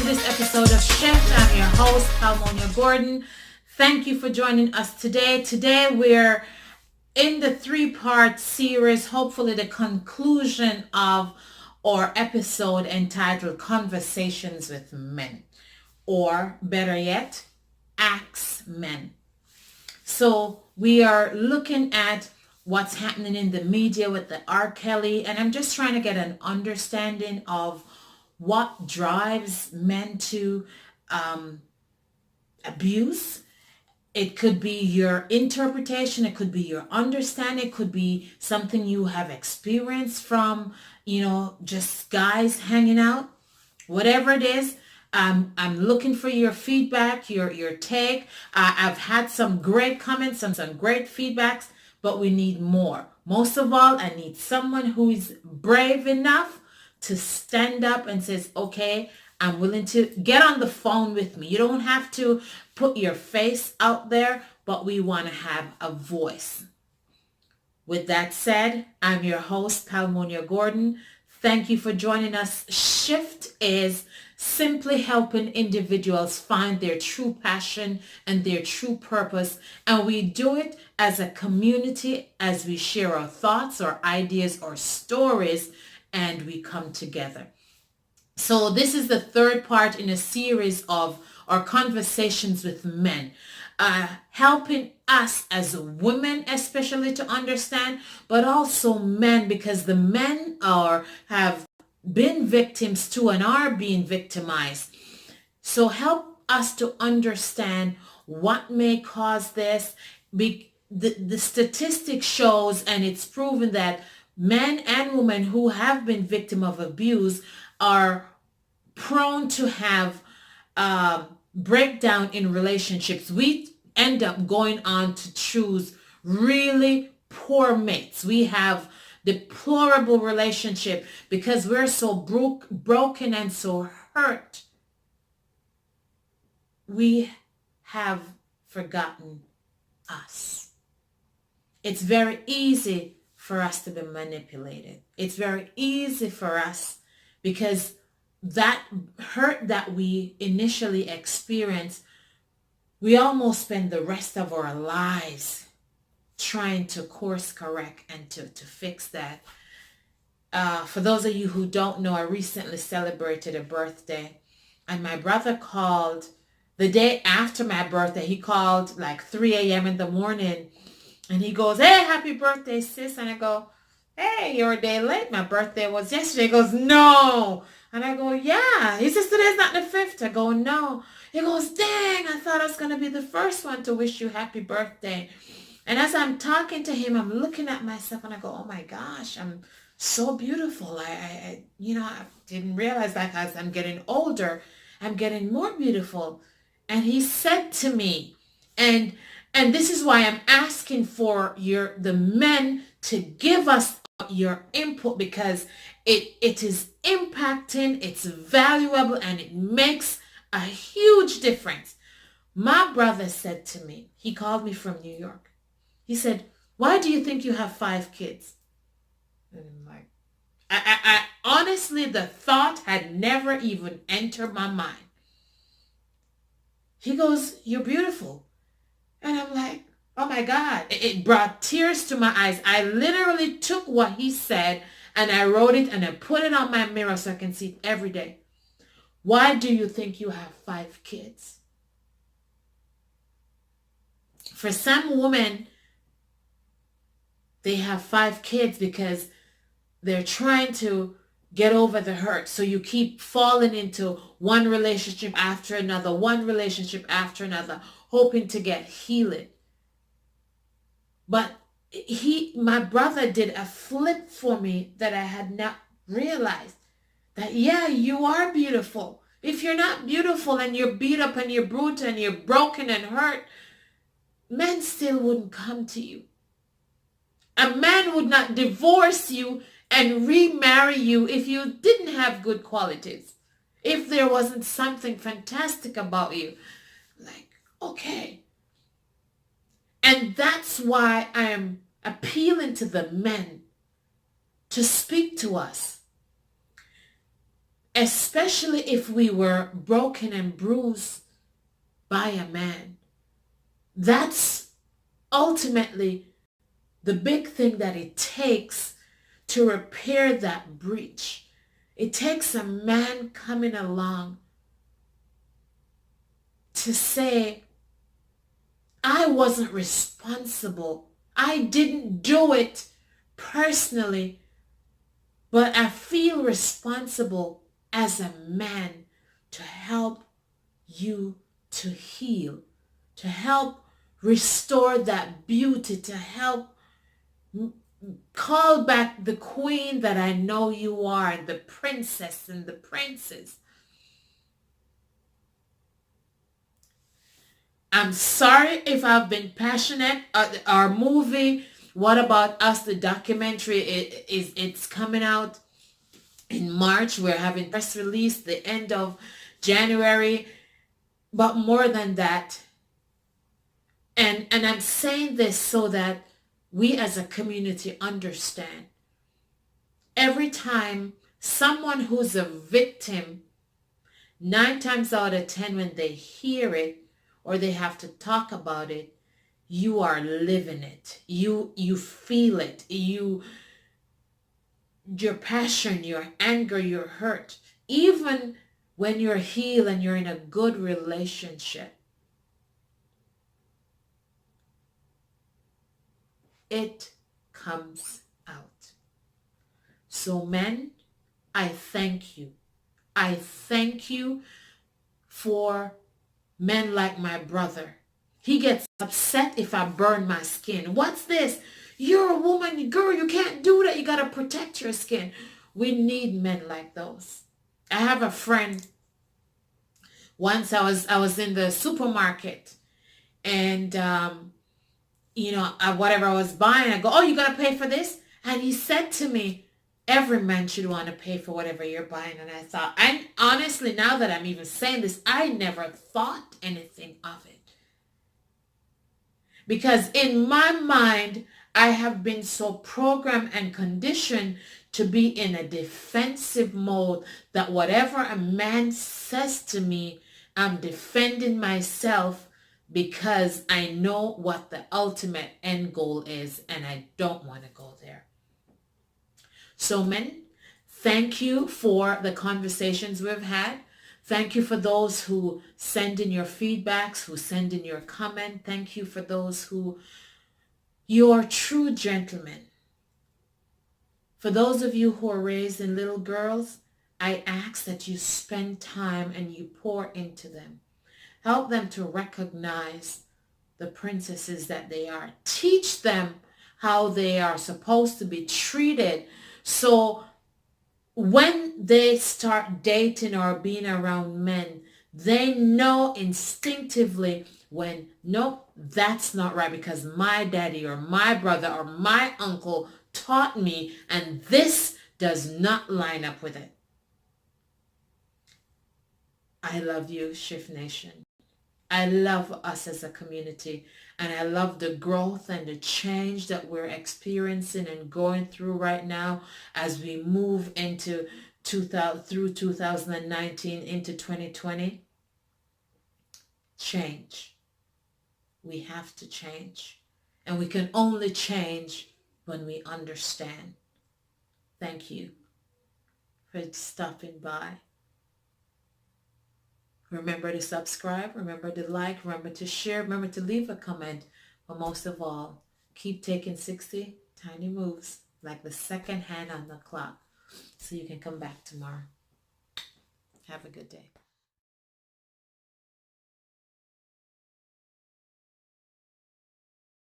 this episode of Shift. I'm your host, Palmonia Gordon. Thank you for joining us today. Today we're in the three-part series, hopefully the conclusion of our episode entitled Conversations with Men, or better yet, Ask Men. So we are looking at what's happening in the media with the R. Kelly, and I'm just trying to get an understanding of what drives men to abuse. It could be your interpretation, it could be your understanding, it could be something you have experienced from, just guys hanging out. Whatever it is, I'm looking for your feedback, your take. I've had some great comments and some great feedbacks, but we need more. Most of all, I need someone who is brave enough to stand up and says, okay, I'm willing to get on the phone with me. You don't have to put your face out there, but we want to have a voice. With that said, I'm your host, Palmonia Gordon. Thank you for joining us. Shift is simply helping individuals find their true passion and their true purpose. And we do it as a community as we share our thoughts, our ideas, our stories, and we come together. So this is the third part in a series of our conversations with men, helping us as women especially to understand, but also men, because the men have been victims too and are being victimized. So help us to understand what may cause this. The statistic shows, and it's proven that men and women who have been victim of abuse are prone to have breakdown in relationships. We end up going on to choose really poor mates. We have deplorable relationship because we're so broken and so hurt. We have forgotten us. It's very easy for us to be manipulated. It's very easy for us because that hurt that we initially experienced, we almost spend the rest of our lives trying to course correct and to fix that. For those of you who don't know, I recently celebrated a birthday, and my brother called the day after my birthday. He called like 3 a.m. in the morning, and he goes, "Hey, happy birthday, sis." And I go, "Hey, you're a day late. My birthday was yesterday." He goes, "No." And I go, "Yeah." He says, "Today's not the 5th. I go, "No." He goes, "Dang, I thought I was going to be the first one to wish you happy birthday." And as I'm talking to him, I'm looking at myself and I go, "Oh my gosh, I'm so beautiful." I didn't realize that as I'm getting older, I'm getting more beautiful. And he said to me, and this is why I'm asking for the men to give us your input, because it is impacting, it's valuable, and it makes a huge difference. My brother said to me, he called me from New York. He said, "Why do you think you have 5 kids?" And I'm like, I honestly, the thought had never even entered my mind. He goes, "You're beautiful." And I'm like, oh my God, it brought tears to my eyes. I literally took what he said and I wrote it and I put it on my mirror so I can see it every day. Why do you think you have 5 kids? For some women, they have 5 kids because they're trying to get over the hurt. So you keep falling into one relationship after another, hoping to get healing. But my brother did a flip for me that I had not realized. That, yeah, you are beautiful. If you're not beautiful and you're beat up and you're brutal and you're broken and hurt, men still wouldn't come to you. A man would not divorce you and remarry you if you didn't have good qualities. If there wasn't something fantastic about you. Like, okay. And that's why I am appealing to the men to speak to us. especially if we were broken and bruised by a man. That's ultimately the big thing that it takes to repair that breach. It takes a man coming along to say, I wasn't responsible. I didn't do it personally, but I feel responsible as a man to help you to heal, to help restore that beauty, to help call back the queen that I know you are, the princess and the princes. I'm sorry if I've been passionate. Our movie, What About Us, the documentary, it's coming out in March. We're having press release the end of January. But more than that, and I'm saying this so that we as a community understand. Every time someone who's a victim, 9 times out of 10 when they hear it or they have to talk about it, you are living it. You feel it. Your passion, your anger, your hurt. Even when you're healed and you're in a good relationship, it comes out. So men, I thank you. I thank you for men like my brother. He gets upset if I burn my skin. What's this? You're a woman, girl, you can't do that. You got to protect your skin. We need men like those. I have a friend. Once I was in the supermarket and whatever I was buying, I go, oh, you got to pay for this? And he said to me, every man should want to pay for whatever you're buying. And I thought, and honestly, now that I'm even saying this, I never thought anything of it. Because in my mind, I have been so programmed and conditioned to be in a defensive mode that whatever a man says to me, I'm defending myself because I know what the ultimate end goal is and I don't want to go there. So men, thank you for the conversations we've had. Thank you for those who send in your feedbacks, who send in your comment. Thank you for those who, you are true gentlemen. For those of you who are raised in little girls, I ask that you spend time and you pour into them. Help them to recognize the princesses that they are. Teach them how they are supposed to be treated. So when they start dating or being around men, they know instinctively when, nope, that's not right because my daddy or my brother or my uncle taught me and this does not line up with it. I love you, Shift Nation. I love us as a community, and I love the growth and the change that we're experiencing and going through right now as we move into through 2019 into 2020. Change. We have to change, and we can only change when we understand. Thank you for stopping by. Remember to subscribe, remember to like, remember to share, remember to leave a comment. But most of all, keep taking 60 tiny moves like the second hand on the clock so you can come back tomorrow. Have a good day.